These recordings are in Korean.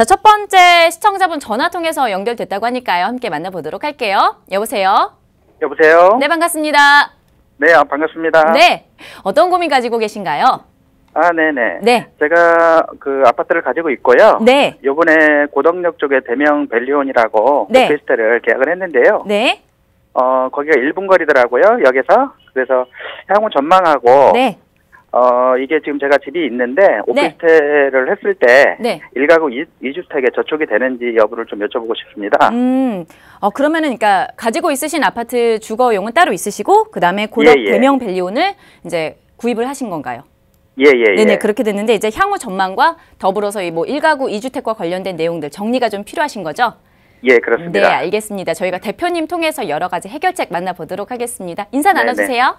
자, 첫 번째 시청자분 전화 통해서 연결됐다고 하니까요. 함께 만나보도록 할게요. 여보세요? 여보세요? 네, 반갑습니다. 네, 반갑습니다. 네. 어떤 고민 가지고 계신가요? 아, 네네. 네. 제가 그 아파트를 가지고 있고요. 네. 요번에 고덕역 쪽에 대명 벨리온이라고 네. 오피스텔을 계약을 했는데요. 네. 거기가 1분 거리더라고요, 역에서. 그래서 향후 전망하고, 네. 이게 지금 제가 집이 있는데, 오피스텔을 했을 때, 네. 1가구 2주택에 저촉이 되는지 여부를 좀 여쭤보고 싶습니다. 그러면은, 그러니까, 가지고 있으신 아파트 주거용은 따로 있으시고, 그 다음에 고덕 예, 예. 대명 벨리온을 이제 구입을 하신 건가요? 예, 예, 네네, 예. 그렇게 됐는데, 이제 향후 전망과 더불어서 이 뭐 1가구 2주택과 관련된 내용들 정리가 좀 필요하신 거죠? 예, 그렇습니다. 네, 알겠습니다. 저희가 대표님 통해서 여러 가지 해결책 만나보도록 하겠습니다. 인사 나눠주세요.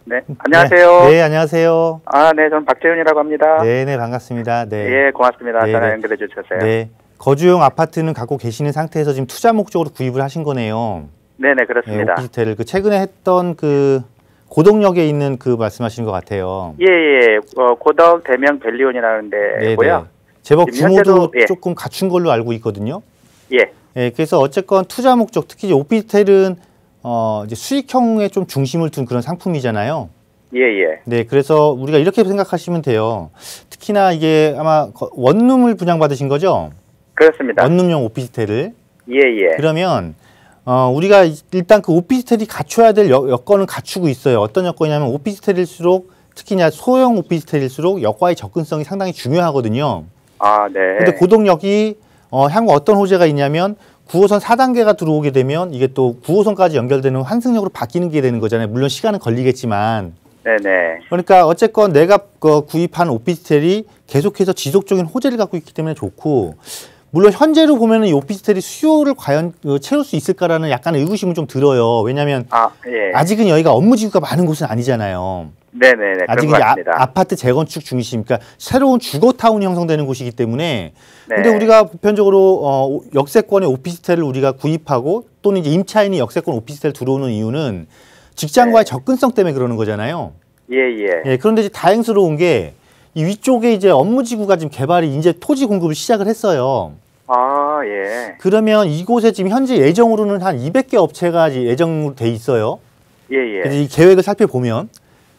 네, 안녕하세요. 네, 안녕하세요. 아, 네, 저는 박재훈이라고 합니다. 네, 반갑습니다. 네. 예, 고맙습니다. 네, 전화 네. 연결해 주셔서요. 네. 거주용 아파트는 갖고 계시는 상태에서 지금 투자 목적으로 구입을 하신 거네요. 네네, 네, 그렇습니다. 오피스텔을 최근에 했던 그 고덕역에 있는 그 말씀하시는 것 같아요. 예, 예. 고덕 대명 벨리온이라는 데고요. 제법 지금 규모도 현재도, 예. 조금 갖춘 걸로 알고 있거든요. 예. 예, 그래서 어쨌건 투자 목적, 특히 이제 오피스텔은 이제 수익형에 좀 중심을 둔 그런 상품이잖아요. 예, 예. 네, 그래서 우리가 이렇게 생각하시면 돼요. 특히나 이게 아마 원룸을 분양받으신 거죠? 그렇습니다. 원룸용 오피스텔을. 예, 예. 그러면 우리가 일단 그 오피스텔이 갖춰야 될 여건은 갖추고 있어요. 어떤 여건이냐면 오피스텔일수록 특히나 소형 오피스텔일수록 역과의 접근성이 상당히 중요하거든요. 아, 네. 근데 고덕역이 향후 어떤 호재가 있냐면 9호선 4단계가 들어오게 되면 이게 또 9호선까지 연결되는 환승역으로 바뀌는 게 되는 거잖아요. 물론 시간은 걸리겠지만. 네네. 그러니까 어쨌건 내가 구입한 오피스텔이 계속해서 지속적인 호재를 갖고 있기 때문에 좋고, 물론 현재로 보면은 이 오피스텔이 수요를 과연 채울 수 있을까라는 약간의 의구심은 좀 들어요. 왜냐하면 예. 아직은 여기가 업무지구가 많은 곳은 아니잖아요. 네네네. 아직 그런 것 이제 같습니다. 아파트 재건축 중심, 그러니까 새로운 주거타운이 형성되는 곳이기 때문에. 네. 근데 우리가 보편적으로 역세권의 오피스텔을 우리가 구입하고 또는 이제 임차인이 역세권 오피스텔 들어오는 이유는 직장과의 네. 접근성 때문에 그러는 거잖아요. 예, 예. 예, 그런데 이제 다행스러운 게 이 위쪽에 이제 업무지구가 지금 개발이 이제 토지 공급을 시작을 했어요. 아, 예. 그러면 이곳에 지금 현재 예정으로는 한 200개 업체가 예정으로 돼 있어요. 예, 예. 그래서 이 계획을 살펴보면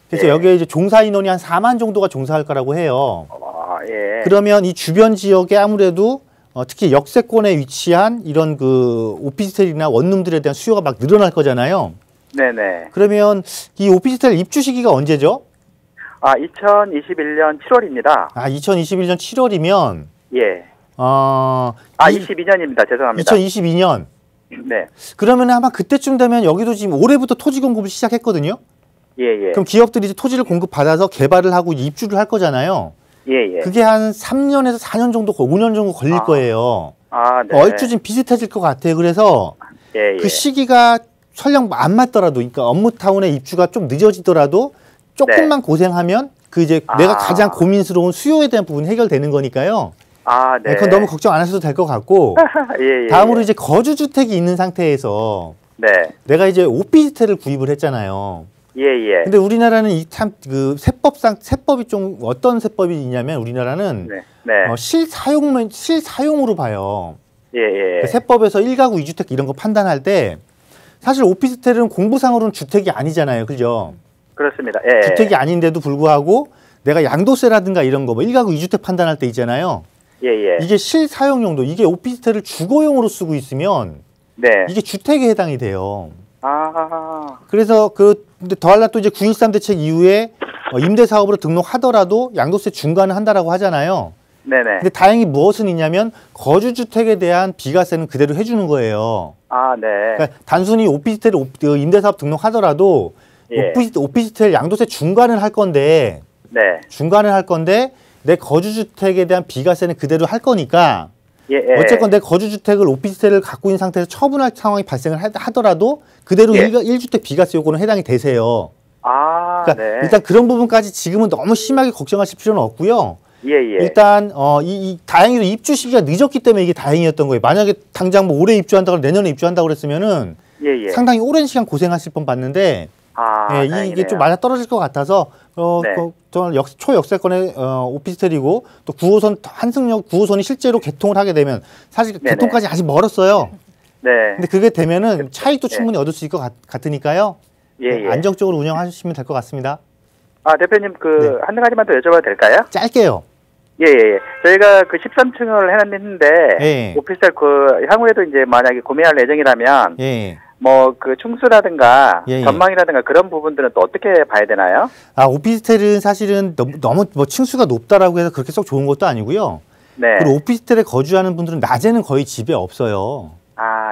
그래서 예. 여기에 이제 종사 인원이 한 4만 정도가 종사할 거라고 해요. 아, 예. 그러면 이 주변 지역에 아무래도 특히 역세권에 위치한 이런 그 오피스텔이나 원룸들에 대한 수요가 막 늘어날 거잖아요. 네네. 그러면 이 오피스텔 입주 시기가 언제죠? 2021년 7월입니다. 2021년 7월이면 예. 22년입니다. 죄송합니다. 2022년. 네. 그러면 아마 그때쯤 되면 여기도 지금 올해부터 토지 공급을 시작했거든요. 예, 예. 그럼 기업들이 이제 토지를 공급받아서 개발을 하고 입주를 할 거잖아요. 예, 예. 그게 한 3년에서 4년 정도, 5년 정도 걸릴 거예요. 아, 네. 얼추 좀 비슷해질 것 같아요. 그래서 예, 예. 그 시기가 설령 안 맞더라도, 그러니까 업무타운의 입주가 좀 늦어지더라도 조금만 고생하면 그 이제 내가 가장 고민스러운 수요에 대한 부분이 해결되는 거니까요. 아, 네. 그건 너무 걱정 안 하셔도 될 것 같고. 예, 다음으로 이제 거주주택이 있는 상태에서 네. 내가 이제 오피스텔을 구입을 했잖아요. 예, 예. 근데 우리나라는 이 참 그 세법이 좀 어떤 세법이 있냐면 우리나라는 네. 네. 실사용으로 봐요. 예, 예. 그 세법에서 1가구 2주택 이런 거 판단할 때 사실 오피스텔은 공부상으로는 주택이 아니잖아요. 그죠? 그렇습니다. 예. 주택이 아닌데도 불구하고 내가 양도세라든가 이런 거 뭐 1가구 2주택 판단할 때 있잖아요. 예, 예. 이게 실사용용도, 이게 오피스텔을 주거용으로 쓰고 있으면 네. 이게 주택에 해당이 돼요. 아. 그래서 근데 더할라 또 이제 9.13 대책 이후에 임대사업으로 등록하더라도 양도세 중과는 한다라고 하잖아요. 네네. 근데 다행히 무엇은 있냐면 거주주택에 대한 비과세는 그대로 해주는 거예요. 아, 네. 그러니까 단순히 오피스텔 임대사업 등록하더라도 예. 오피스텔 양도세 중과는 할 건데, 네. 중과는 할 건데 내 거주주택에 대한 비과세는 그대로 할 거니까 예, 예. 어쨌건 내 거주주택을 오피스텔을 갖고 있는 상태에서 처분할 상황이 발생을 하더라도 그대로 예. 1주택 비과세 요건은 해당이 되세요. 아, 그러니까 네. 일단 그런 부분까지 지금은 너무 심하게 걱정하실 필요는 없고요. 예, 예. 일단 다행히도 입주 시기가 늦었기 때문에 이게 다행이었던 거예요. 만약에 당장 뭐 올해 입주한다고 내년에 입주한다고 그랬으면은 예, 예. 상당히 오랜 시간 고생하실 뻔 봤는데 예, 이게 다행이네요. 좀 맞아 떨어질 것 같아서 네. 초역세권의 오피스텔이고 또 9호선 한승역 9호선이 실제로 개통을 하게 되면 사실 네네. 개통까지 아직 멀었어요. 네. 근데 그게 되면은 차익도 네. 충분히 얻을 수 있을 것 같으니까요. 예, 예. 안정적으로 운영하시면 될 것 같습니다. 대표님, 네. 한 가지만 더 여쭤봐도 될까요? 짧게요. 예, 예, 예. 저희가 13층을 해놨는데, 예. 오피스텔 향후에도 이제 만약에 구매할 예정이라면, 예. 충수라든가, 예, 예. 전망이라든가 그런 부분들은 또 어떻게 봐야 되나요? 오피스텔은 사실은 너무 뭐 층수가 높다라고 해서 그렇게 썩 좋은 것도 아니고요. 네. 그리고 오피스텔에 거주하는 분들은 낮에는 거의 집에 없어요.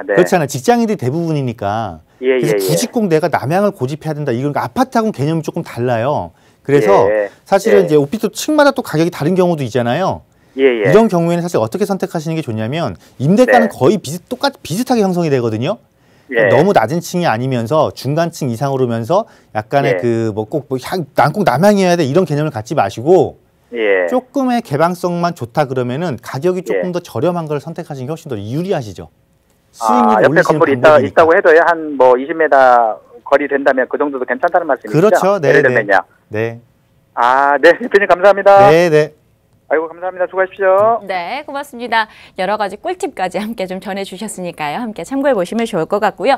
네. 그렇잖아요. 직장인들이 대부분이니까. 예, 그래서 예, 예. 굳이 꼭 내가 남양을 고집해야 된다. 이건 아파트하고는 개념이 조금 달라요. 그래서 예, 사실은 예. 이제 오피스텔 층마다 또 가격이 다른 경우도 있잖아요. 예, 예. 이런 경우에는 사실 어떻게 선택하시는 게 좋냐면 임대가는 네. 거의 비슷하게 형성이 되거든요. 예. 너무 낮은 층이 아니면서 중간층 이상으로면서 약간의 예. 난 꼭 남양이어야 돼 이런 개념을 갖지 마시고 예. 조금의 개방성만 좋다 그러면은 가격이 조금 예. 더 저렴한 걸 선택하시는 게 훨씬 더 유리하시죠. 옆에 올리시는 건물이 방법이니까. 있다고 해도요, 한 20m 거리 된다면 그 정도도 괜찮다는 말씀이시죠? 그렇죠. 네, 예를 네. 들면요. 네. 네, 대표님 감사합니다. 네, 네. 아이고, 감사합니다. 수고하십시오. 네, 고맙습니다. 여러 가지 꿀팁까지 함께 좀 전해주셨으니까요. 함께 참고해 보시면 좋을 것 같고요.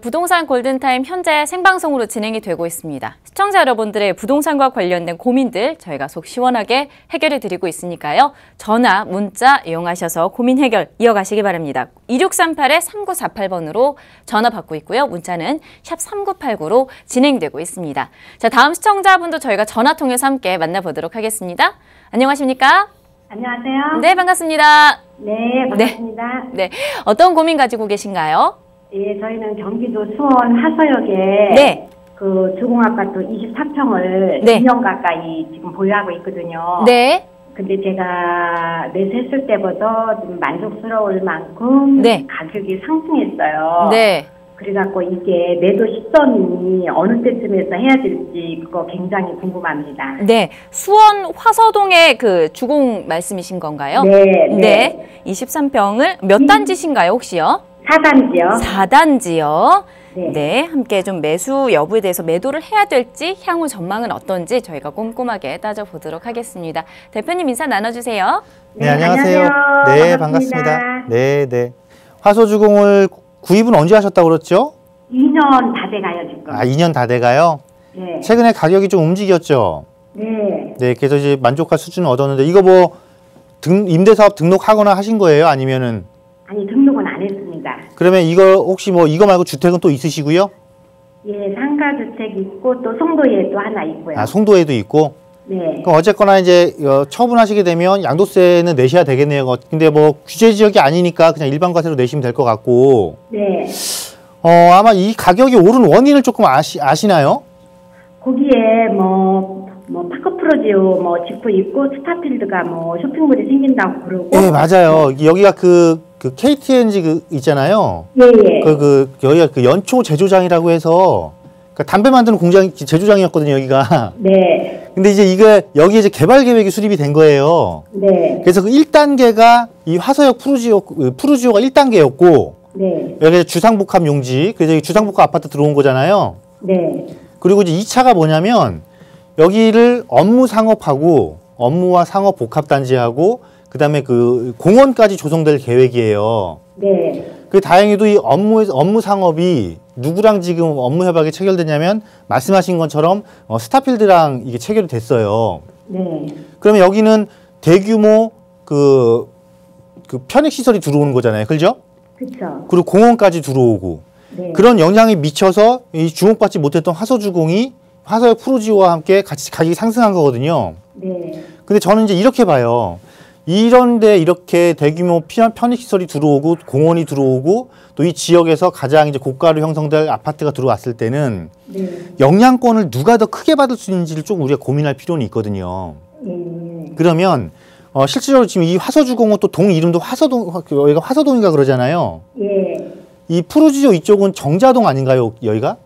부동산 골든타임 현재 생방송으로 진행이 되고 있습니다. 시청자 여러분들의 부동산과 관련된 고민들 저희가 속 시원하게 해결해 드리고 있으니까요. 전화, 문자 이용하셔서 고민 해결 이어가시기 바랍니다. 2638-3948번으로 전화 받고 있고요. 문자는 샵 3989로 진행되고 있습니다. 자, 다음 시청자분도 저희가 전화 통해서 함께 만나보도록 하겠습니다. 안녕하십니까? 안녕하세요. 네, 반갑습니다. 네, 반갑습니다. 네, 어떤 고민 가지고 계신가요? 예, 저희는 경기도 수원 하서역에 네. 그 주공아파트 24평을 네. 2년 가까이 지금 보유하고 있거든요. 네. 근데 제가 매수했을 때보다 좀 만족스러울 만큼 네. 가격이 상승했어요. 네. 그래갖고 이게 매도 시점이 어느 때쯤에서 해야 될지 그거 굉장히 궁금합니다. 네. 수원 화서동의 그 주공 말씀이신 건가요? 네, 네. 23평을 몇 단지신가요, 혹시요? 4단지요. 4단지요. 네. 네. 함께 좀 매수 여부에 대해서 매도를 해야 될지 향후 전망은 어떤지 저희가 꼼꼼하게 따져보도록 하겠습니다. 대표님 인사 나눠주세요. 네, 안녕하세요. 네, 반갑습니다. 네, 네. 화소주공을 구입은 언제 하셨다고 그랬죠? 2년 다 돼가요, 지금. 2년 다 돼가요? 네. 최근에 가격이 좀 움직였죠? 네. 네, 그래서 이제 만족할 수준을 얻었는데 이거 임대사업 등록하거나 하신 거예요? 아니면은? 아니, 등록은 안 했습니다. 그러면 이거 혹시 이거 말고 주택은 또 있으시고요? 예, 상가주택 있고 또 송도에 또 하나 있고요. 송도에도 있고? 네. 그럼 어쨌거나 이제 처분하시게 되면 양도세는 내셔야 되겠네요. 근데 규제 지역이 아니니까 그냥 일반 과세로 내시면 될 것 같고. 네. 아마 이 가격이 오른 원인을 조금 아시나요? 거기에 파크 프로지오 짓고 있고 스타필드가 쇼핑몰이 생긴다고 그러고. 네, 맞아요. 여기가 그 KTNG 있잖아요. 예, 예. 여기가 그 연초 제조장이라고 해서 담배 만드는 공장 제조장이었거든요, 여기가. 네. 근데 이제 여기 이제 개발 계획이 수립이 된 거예요. 네. 그래서 그 1단계가 이 화서역 푸르지오가 1단계였고, 네. 여기 주상복합 용지, 그래서 여기 주상복합 아파트 들어온 거잖아요. 네. 그리고 이제 2차가 뭐냐면, 여기를 업무 상업하고, 업무와 상업 복합단지하고, 그 다음에 그 공원까지 조성될 계획이에요. 네. 다행히도 이 업무 상업이 누구랑 지금 업무 협약이 체결됐냐면 말씀하신 것처럼 스타필드랑 이게 체결이 됐어요. 네. 그러면 여기는 대규모 그 편익 시설이 들어오는 거잖아요. 그죠? 그쵸. 그리고 공원까지 들어오고 네. 그런 영향이 미쳐서 이 주목받지 못했던 화서주공이 화서역 푸르지오와 함께 같이 가격이 상승한 거거든요. 네. 근데 저는 이제 이렇게 봐요. 이런데 이렇게 대규모 편익시설이 들어오고 공원이 들어오고 또 이 지역에서 가장 이제 고가로 형성될 아파트가 들어왔을 때는 네. 영향권을 누가 더 크게 받을 수 있는지를 좀 우리가 고민할 필요는 있거든요. 그러면 실질적으로 지금 이 화서주공은 또 동 이름도 여기가 화서동인가 그러잖아요. 예. 이 푸르지오 이쪽은 정자동 아닌가요, 여기가?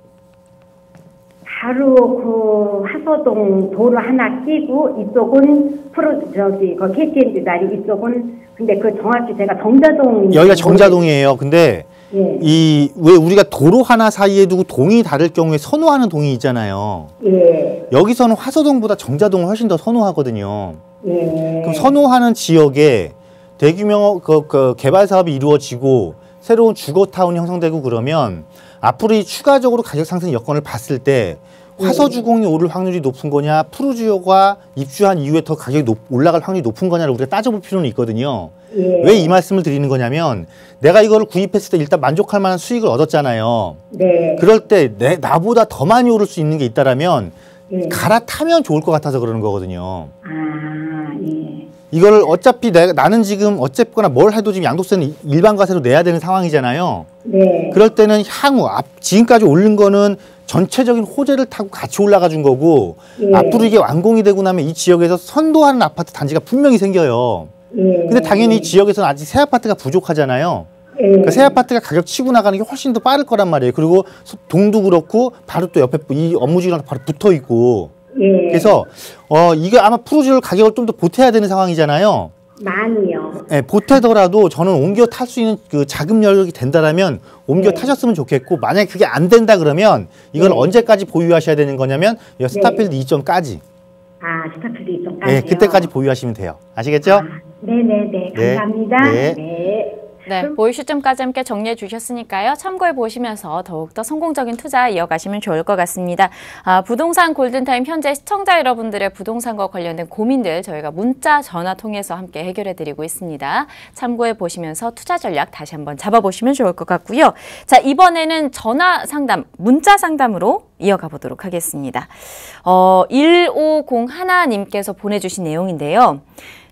바로 그 하서동 도로 하나 끼고 이쪽은 KTNG 다리 이쪽은 근데 그 정확히 제가 정자동 여기가 정자동이에요. 근데 예. 왜 우리가 도로 하나 사이에 두고 동이 다를 경우에 선호하는 동이 있잖아요. 예. 여기서는 화서동보다 정자동을 훨씬 더 선호하거든요. 예. 그럼 선호하는 지역에 대규모 개발 사업이 이루어지고 새로운 주거타운이 형성되고 그러면 앞으로 이 추가적으로 가격 상승 여건을 봤을 때 화서주공이 오를 확률이 높은 거냐, 푸르지오가 입주한 이후에 더 가격이 올라갈 확률이 높은 거냐를 우리가 따져볼 필요는 있거든요. 예. 왜 이 말씀을 드리는 거냐면 내가 이거를 구입했을 때 일단 만족할 만한 수익을 얻었잖아요. 네. 그럴 때 나보다 더 많이 오를 수 있는 게 있다라면 예. 갈아타면 좋을 것 같아서 그러는 거거든요. 아, 예. 이걸 어차피 나는 지금 어쨌거나 뭘 해도 지금 양도세는 일반 과세로 내야 되는 상황이잖아요. 네. 그럴 때는 향후 지금까지 오른 거는 전체적인 호재를 타고 같이 올라가 준 거고 예. 앞으로 이게 완공이 되고 나면 이 지역에서 선도하는 아파트 단지가 분명히 생겨요. 예. 근데 당연히 이 지역에서는 아직 새 아파트가 부족하잖아요. 예. 그러니까 새 아파트가 가격 치고 나가는 게 훨씬 더 빠를 거란 말이에요. 그리고 동도 그렇고 바로 또 옆에 이 업무지랑 바로 붙어 있고. 예. 그래서 이게 아마 푸르지오 가격을 좀 더 보태야 되는 상황이잖아요. 많이요. 네, 보태더라도 저는 옮겨 탈 수 있는 그 자금 여력이 된다라면 옮겨 타셨으면 좋겠고 만약에 그게 안 된다 그러면 이걸 언제까지 보유하셔야 되는 거냐면 스타필드 2점까지. 아, 스타필드 2점까지요? 네, 그때까지 보유하시면 돼요. 아시겠죠? 아, 네네네. 네. 감사합니다. 네. 네. 네, 보유 시점까지 함께 정리해 주셨으니까요. 참고해 보시면서 더욱더 성공적인 투자 이어가시면 좋을 것 같습니다. 부동산 골든타임 현재 시청자 여러분들의 부동산과 관련된 고민들 저희가 문자, 전화 통해서 함께 해결해 드리고 있습니다. 참고해 보시면서 투자 전략 다시 한번 잡아보시면 좋을 것 같고요. 자, 이번에는 전화 상담, 문자 상담으로 이어가 보도록 하겠습니다. 1501님께서 보내주신 내용인데요.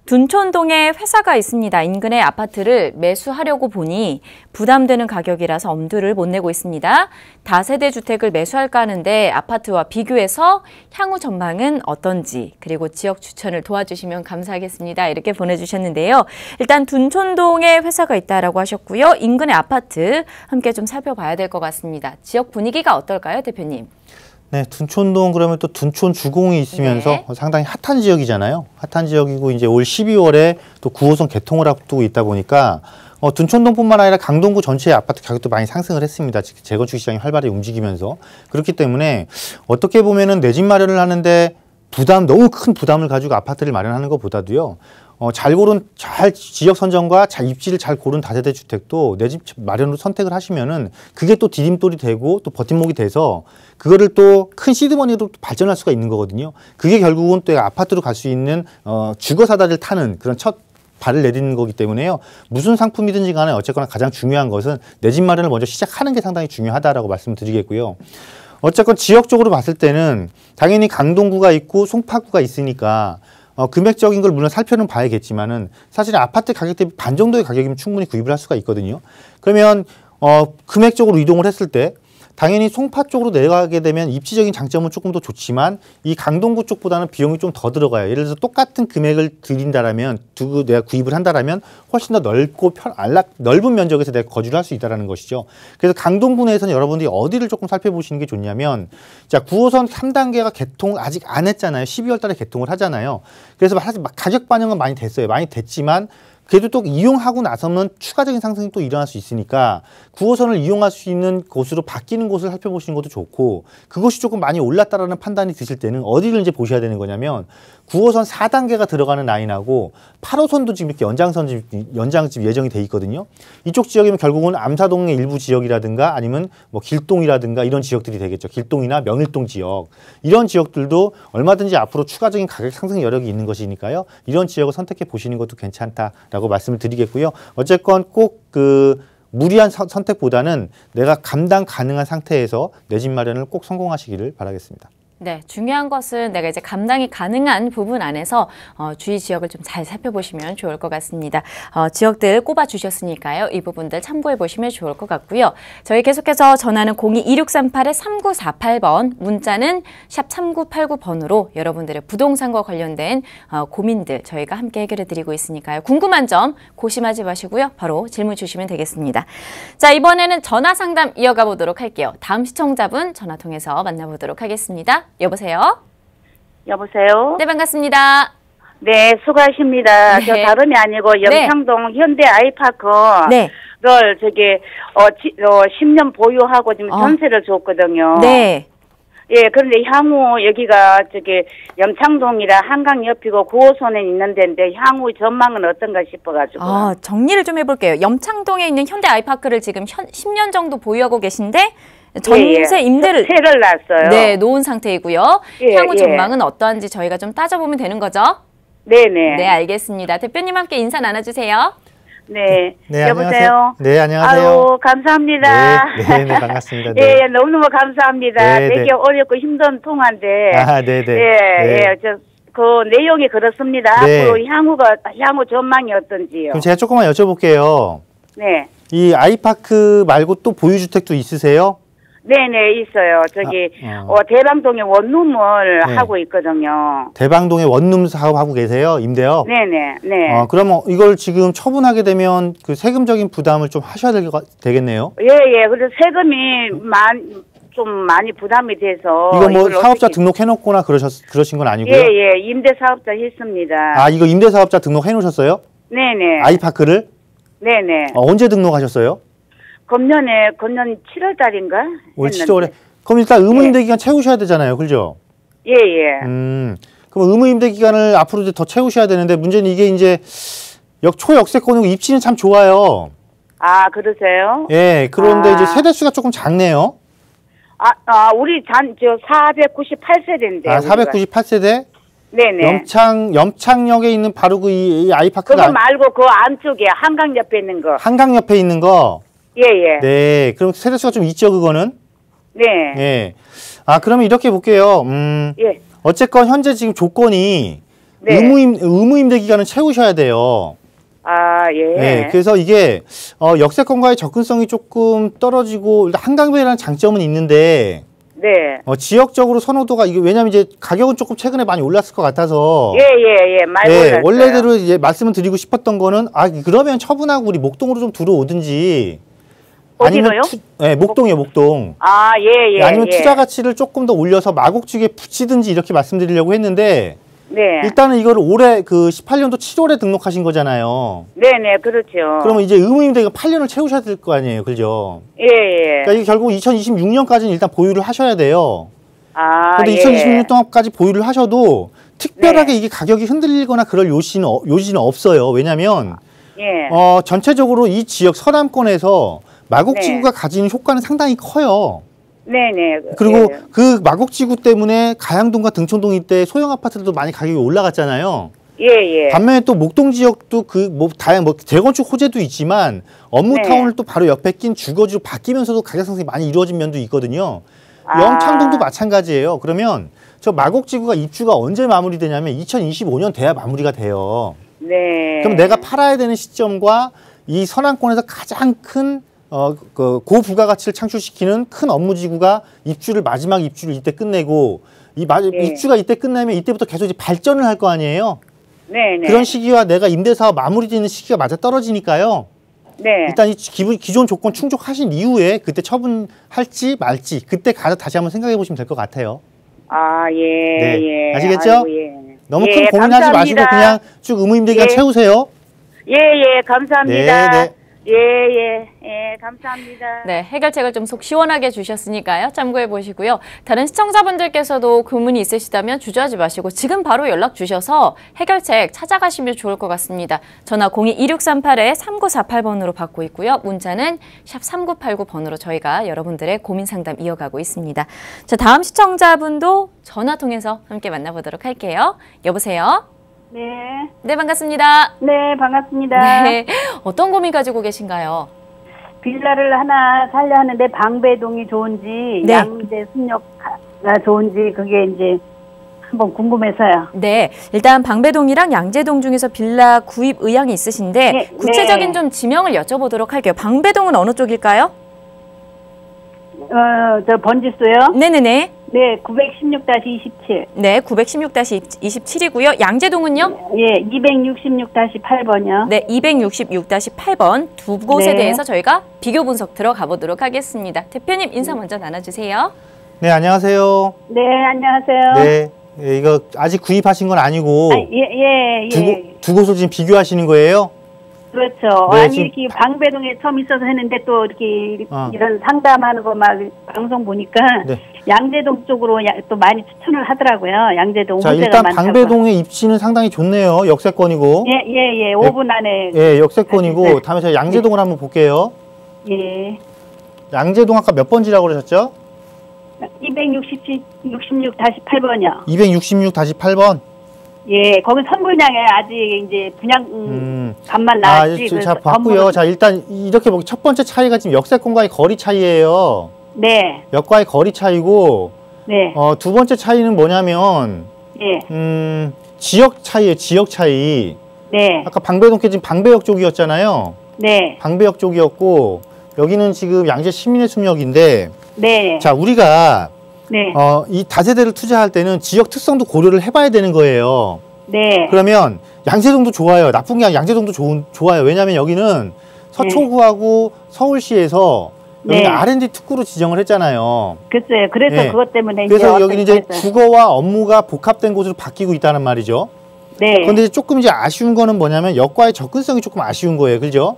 둔촌동에 회사가 있습니다. 인근의 아파트를 매수하려고 보니 부담되는 가격이라서 엄두를 못 내고 있습니다. 다세대 주택을 매수할까 하는데 아파트와 비교해서 향후 전망은 어떤지 그리고 지역 추천을 도와주시면 감사하겠습니다. 이렇게 보내주셨는데요. 일단 둔촌동에 회사가 있다라고 하셨고요. 인근의 아파트 함께 좀 살펴봐야 될 것 같습니다. 지역 분위기가 어떨까요, 대표님? 네, 둔촌동 그러면 또 둔촌 주공이 있으면서 네. 상당히 핫한 지역이잖아요. 핫한 지역이고 이제 올 12월에 또 9호선 개통을 앞두고 있다 보니까 둔촌동뿐만 아니라 강동구 전체의 아파트 가격도 많이 상승을 했습니다. 재건축 시장이 활발히 움직이면서 그렇기 때문에 어떻게 보면은 내 집 마련을 하는데 너무 큰 부담을 가지고 아파트를 마련하는 것보다도요. 잘 지역 선정과 입지를 잘 고른 다세대 주택도 내 집 마련으로 선택을 하시면은 그게 또 디딤돌이 되고 또 버팀목이 돼서 그거를 또 큰 시드머니로 발전할 수가 있는 거거든요. 그게 결국은 또 아파트로 갈 수 있는 주거 사다리를 타는 그런 첫 발을 내딛는 거기 때문에요. 무슨 상품이든지 간에 어쨌거나 가장 중요한 것은 내 집 마련을 먼저 시작하는 게 상당히 중요하다라고 말씀드리겠고요. 어쨌건 지역적으로 봤을 때는 당연히 강동구가 있고 송파구가 있으니까 금액적인 걸 물론 살펴는 봐야겠지만은 사실 아파트 가격 대비 반 정도의 가격이면 충분히 구입을 할 수가 있거든요. 그러면 금액적으로 이동을 했을 때 당연히 송파 쪽으로 내려가게 되면 입지적인 장점은 조금 더 좋지만 이 강동구 쪽보다는 비용이 좀 더 들어가요. 예를 들어서 똑같은 금액을 드린다라면 내가 구입을 한다라면 훨씬 더 넓고 넓은 면적에서 내가 거주를 할 수 있다는 것이죠. 그래서 강동구 내에서는 여러분들이 어디를 조금 살펴보시는 게 좋냐면 자 9호선 3단계가 개통을 아직 안 했잖아요. 12월 달에 개통을 하잖아요. 그래서 사실 가격 반영은 많이 됐어요. 많이 됐지만 그래도 또 이용하고 나서는 추가적인 상승이 또 일어날 수 있으니까 9호선을 이용할 수 있는 곳으로 바뀌는 곳을 살펴보시는 것도 좋고 그것이 조금 많이 올랐다라는 판단이 드실 때는 어디를 이제 보셔야 되는 거냐면 9호선 4단계가 들어가는 라인하고 8호선도 지금 이렇게 연장집 예정이 돼 있거든요. 이쪽 지역이면 결국은 암사동의 일부 지역이라든가 아니면 뭐 길동이라든가 이런 지역들이 되겠죠. 길동이나 명일동 지역. 이런 지역들도 얼마든지 앞으로 추가적인 가격 상승 여력이 있는 것이니까요. 이런 지역을 선택해 보시는 것도 괜찮다라고 말씀을 드리겠고요. 어쨌건 꼭 무리한 선택보다는 내가 감당 가능한 상태에서 내 집 마련을 꼭 성공하시기를 바라겠습니다. 네, 중요한 것은 내가 이제 감당이 가능한 부분 안에서 주위 지역을 좀 잘 살펴보시면 좋을 것 같습니다. 지역들 꼽아주셨으니까요. 이 부분들 참고해 보시면 좋을 것 같고요. 저희 계속해서 전화는 02-2638-3948번, 문자는 샵 3989번으로 여러분들의 부동산과 관련된 고민들 저희가 함께 해결해 드리고 있으니까요. 궁금한 점 고심하지 마시고요. 바로 질문 주시면 되겠습니다. 자, 이번에는 전화 상담 이어가 보도록 할게요. 다음 시청자분 전화 통해서 만나보도록 하겠습니다. 여보세요? 여보세요? 네, 반갑습니다. 네, 수고하십니다. 네. 저 다름이 아니고 영창동 현대 아이파크 네. 저기 10년 보유하고 지금 전세를 줬거든요. 네. 예, 그런데 향후 여기가 저기 염창동이라 한강 옆이고 9호선에 있는 데인데 향후 전망은 어떤가 싶어가지고. 정리를 좀 해볼게요. 염창동에 있는 현대 아이파크를 지금 10년 정도 보유하고 계신데 전세 임대를 세를 놨어요. 네, 놓은 상태이고요. 향후 전망은 어떠한지 저희가 좀 따져보면 되는 거죠? 네네. 네, 알겠습니다. 대표님 함께 인사 나눠주세요. 네. 네, 여보세요. 네, 안녕하세요. 아유, 감사합니다. 네, 반갑습니다. 네. 예, 너무너무 감사합니다. 네, 되게 어렵고 힘든 통화인데. 네네. 예, 그 내용이 그렇습니다. 네. 앞으로 향후 전망이 어떤지요? 그럼 제가 조금만 여쭤볼게요. 네. 이 아이파크 말고 또 보유주택도 있으세요? 네네, 있어요. 저기, 대방동에 원룸을 하고 있거든요. 대방동에 원룸 사업하고 계세요? 임대요? 네네, 네. 그러면 이걸 지금 처분하게 되면 그 세금적인 부담을 좀 하셔야 되겠네요? 예. 그래서 세금이 좀 많이 부담이 돼서. 이거 뭐 사업자 등록해놓거나 그러신 건 아니고요? 예. 임대사업자 했습니다. 이거 임대사업자 등록해놓으셨어요? 네네. 아이파크를? 네네. 언제 등록하셨어요? 금년 7월 달인가? 올 7월에. 그럼 일단 의무임대 기간 채우셔야 되잖아요. 그죠? 예. 그럼 의무임대 기간을 앞으로 이제 더 채우셔야 되는데 문제는 이게 이제 초역세권이고 입지는 참 좋아요. 그러세요? 예. 그런데 이제 세대수가 조금 작네요. 우리 498세대인데. 498세대? 네네. 염창역에 있는 바로 이 아이파크가. 그거 말고 그 안쪽에 한강 옆에 있는 거. 한강 옆에 있는 거. 예. 네. 그럼 세대수가 좀 있죠, 그거는? 네. 예. 그러면 이렇게 볼게요. 예. 어쨌건 현재 지금 조건이 네. 의무임대 기간을 채우셔야 돼요. 예. 네. 그래서 이게 역세권과의 접근성이 조금 떨어지고 일단 한강변이라는 장점은 있는데 네. 지역적으로 선호도가 이게 왜냐면 이제 가격은 조금 최근에 많이 올랐을 것 같아서 예. 많이 올랐어요. 원래대로 이제 말씀을 드리고 싶었던 거는 그러면 처분하고 우리 목동으로 좀 들어오든지 어디로요? 목동이요, 목동. 예. 아니면 투자 가치를 조금 더 올려서 마곡지구에 붙이든지 이렇게 말씀드리려고 했는데 네. 일단은 이걸 올해 18년도 7월에 등록하신 거잖아요. 네네, 그렇죠. 그러면 이제 의무임대가 8년을 채우셔야 될 거 아니에요, 그죠? 예. 그러니까 이게 결국 2026년까지는 일단 보유를 하셔야 돼요. 그런데 예. 2026년 동안까지 보유를 하셔도 특별하게 이게 가격이 흔들리거나 그럴 요지는 없어요. 왜냐하면 전체적으로 이 지역 서남권에서 마곡지구가 가지는 효과는 상당히 커요. 네네. 그리고 그 마곡지구 때문에 가양동과 등촌동 이때 소형 아파트들도 많이 가격이 올라갔잖아요. 예. 반면에 또 목동 지역도 다양한 재건축 호재도 있지만 업무타운을 또 바로 옆에 낀 주거지로 바뀌면서도 가격 상승이 많이 이루어진 면도 있거든요. 염창동도 마찬가지예요. 그러면 저 마곡지구가 입주가 언제 마무리되냐면 2025년 돼야 마무리가 돼요. 네. 그럼 내가 팔아야 되는 시점과 이 서남권에서 가장 큰 고부가가치를 창출시키는 큰 업무지구가 마지막 입주를 이때 끝내고 입주가 이때 끝나면 이때부터 계속 이제 발전을 할 거 아니에요. 네. 그런 시기와 내가 임대사업 마무리되는 시기가 맞아 떨어지니까요. 네. 일단 이 기존 조건 충족하신 이후에 그때 처분할지 말지 그때 가서 다시 한번 생각해 보시면 될 것 같아요. 예. 네. 아시겠죠? 아이고, 너무 큰 고민하지 마시고 그냥 쭉 의무임대 기간 채우세요. 예. 감사합니다. 네. 예, 감사합니다. 네, 해결책을 좀 속 시원하게 주셨으니까요. 참고해 보시고요. 다른 시청자분들께서도 고민이 있으시다면 주저하지 마시고 지금 바로 연락 주셔서 해결책 찾아가시면 좋을 것 같습니다. 전화 02-2638-3948번으로 받고 있고요. 문자는 샵 3989번으로 저희가 여러분들의 고민 상담 이어가고 있습니다. 자, 다음 시청자분도 전화 통해서 함께 만나보도록 할게요. 여보세요? 네, 반갑습니다. 네, 반갑습니다. 네, 어떤 고민 가지고 계신가요? 빌라를 하나 살려 하는데 방배동이 좋은지 양재 순역가 좋은지 그게 이제 한번 궁금해서요. 네, 일단 방배동이랑 양재동 중에서 빌라 구입 의향이 있으신데 구체적인 좀 지명을 여쭤보도록 할게요. 방배동은 어느 쪽일까요? 저 번지수요? 네네네. 네, 916-27. 네, 916-27이고요. 양재동은요? 예, 266-8번이요. 네, 266-8번 두 곳에 대해서 저희가 비교 분석 들어가 보도록 하겠습니다. 대표님 인사 먼저 나눠주세요. 네, 안녕하세요. 네, 안녕하세요. 네, 이거 아직 구입하신 건 아니고 예. 두 곳을 지금 비교하시는 거예요? 그렇죠. 네, 아니 지금 이렇게 방배동에 처음 있어서 했는데 또 이렇게 이런 상담하는 거 막 방송 보니까 네. 양재동 쪽으로 또 많이 추천을 하더라고요. 양재동 자, 호재가 일단 많다고. 방배동의 입지는 상당히 좋네요. 역세권이고. 예. 5분 안에. 예, 역세권이고. 네. 다음에 제가 양재동을 한번 볼게요. 예. 양재동 아까 몇 번지라고 그러셨죠? 266-8번이요. 266-8번. 예, 거기 선분양에 아직 이제 분양 반만 나왔지. 자, 봤고요. 자, 일단 이렇게 보기 첫 번째 차이가 지금 역세권과의 거리 차이예요. 네. 역과의 거리 차이고. 네. 두 번째 차이는 뭐냐면 예. 지역 차이예요. 지역 차이. 네. 아까 방배동 지금 방배역 쪽이었잖아요. 네. 방배역 쪽이었고 여기는 지금 양재 시민의 숲역인데. 네. 자, 우리가 네. 이 다세대를 투자할 때는 지역 특성도 고려를 해봐야 되는 거예요. 네. 그러면 양재동도 좋아요. 나쁜 게 아니라 양재동도 좋아요. 왜냐하면 여기는 서초구하고 서울시에서 여기는 네. R&D 특구로 지정을 했잖아요. 글쎄요. 그래서 네. 그것 때문에 그래서 여기는 이제 했어요. 주거와 업무가 복합된 곳으로 바뀌고 있다는 말이죠. 네. 그런데 조금 이제 아쉬운 거는 뭐냐면 역과의 접근성이 조금 아쉬운 거예요. 그죠?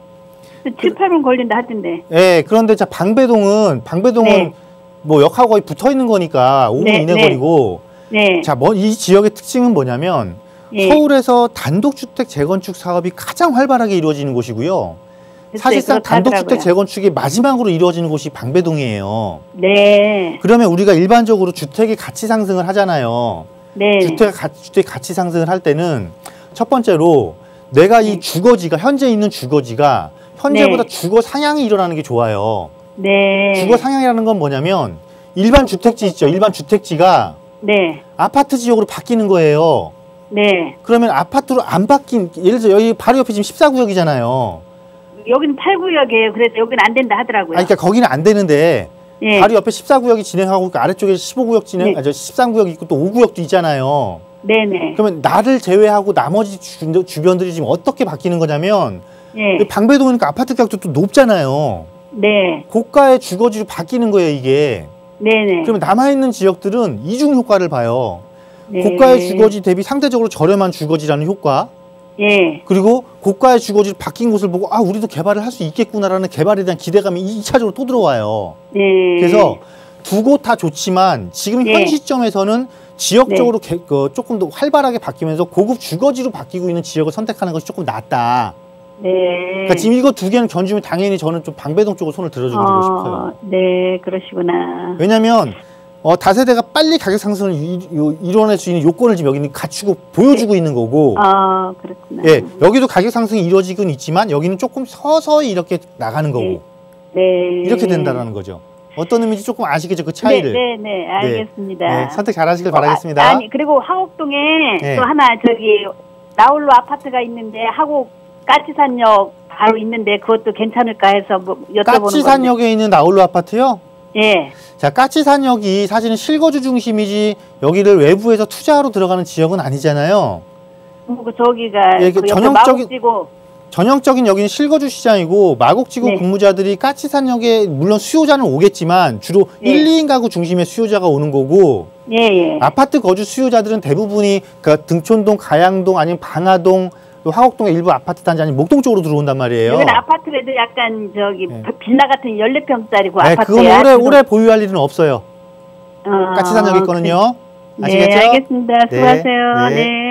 7, 8분 걸린다 하던데. 예, 그런데 자, 방배동은 네. 뭐 역하고 거의 붙어 있는 거니까 5분 네, 이내 네. 거리고. 네. 자, 이 지역의 특징은 뭐냐면 예. 서울에서 단독주택 재건축 사업이 가장 활발하게 이루어지는 곳이고요. 글쎄, 사실상 그렇다 하더라고요. 단독주택 재건축이 마지막으로 이루어지는 곳이 방배동이에요. 네. 그러면 우리가 일반적으로 주택의 가치 상승을 하잖아요. 네. 주택 가치 상승을 할 때는 첫 번째로 내가 이 주거지가 현재 있는 주거지가 현재보다 네. 주거 상향이 일어나는 게 좋아요. 네. 주거 상향이라는 건 뭐냐면 일반 주택지 있죠. 일반 주택지가 네. 아파트 지역으로 바뀌는 거예요. 네. 그러면 아파트로 안 바뀐, 예를 들어 여기 바로 옆에 지금 14구역이잖아요. 여기는 8구역이에요. 그래서 여기는 안 된다 하더라고요. 그러니까 거기는 안 되는데 예. 바로 옆에 14구역이 진행하고 있고 아래쪽에 15구역 네. 13구역이 있고 또 5구역도 있잖아요. 네네. 그러면 나를 제외하고 나머지 주변들이 지금 어떻게 바뀌는 거냐면 예. 방배동이니까 아파트 가격도 또 높잖아요. 네. 고가의 주거지로 바뀌는 거예요, 이게. 네네. 그러면 남아있는 지역들은 이중 효과를 봐요. 네. 고가의 주거지 대비 상대적으로 저렴한 주거지라는 효과. 예. 그리고 고가의 주거지로 바뀐 곳을 보고 아, 우리도 개발을 할 수 있겠구나라는 개발에 대한 기대감이 2차적으로 또 들어와요. 네. 그래서 두 곳 다 좋지만 지금 현 네. 시점에서는 지역적으로 조금 더 활발하게 바뀌면서 고급 주거지로 바뀌고 있는 지역을 선택하는 것이 조금 낫다. 네. 그러니까 지금 이거 두 개는 견주면 당연히 저는 좀 방배동 쪽으로 손을 들어주고 싶어요. 네, 그러시구나. 왜냐하면 다세대가 빨리 가격 상승을 이뤄낼 수 있는 요건을 지금 여기는 갖추고 보여주고 있는 거고. 아, 그렇구나. 예, 여기도 가격 상승이 이루어지긴 있지만 여기는 조금 서서히 이렇게 나가는 거고. 네. 이렇게 된다라는 거죠. 어떤 의미인지 조금 아시겠죠, 그 차이를. 네, 알겠습니다. 네, 선택 잘하시길 바라겠습니다. 아니, 그리고 하곡동에 네. 또 하나 나홀로 아파트가 있는데 하곡 까치산역 바로 있는데 그것도 괜찮을까 해서 뭐 여쭤보는 건데. 까치산역에 있는 나홀로 아파트요? 예. 자, 까치산역이 사실은 실거주 중심이지 여기를 외부에서 투자하러 들어가는 지역은 아니잖아요. 저기가 예, 그 전형적인 여기는 실거주 시장이고 마곡지구 네. 근무자들이 까치산역에 물론 수요자는 오겠지만 주로 네. 1, 2인 가구 중심의 수요자가 오는 거고 예. 아파트 거주 수요자들은 대부분이 그러니까 등촌동, 가양동 아니면 방화동 또 화곡동의 일부 아파트 단지 아니면 목동 쪽으로 들어온단 말이에요. 여기는 아파트라도 약간 빌라 같은 14평짜리고 네, 아파트야. 그건 오래 보유할 일은 없어요. 까치산역에 있거든요. 아시겠죠? 네, 알겠습니다. 수고하세요. 네. 네.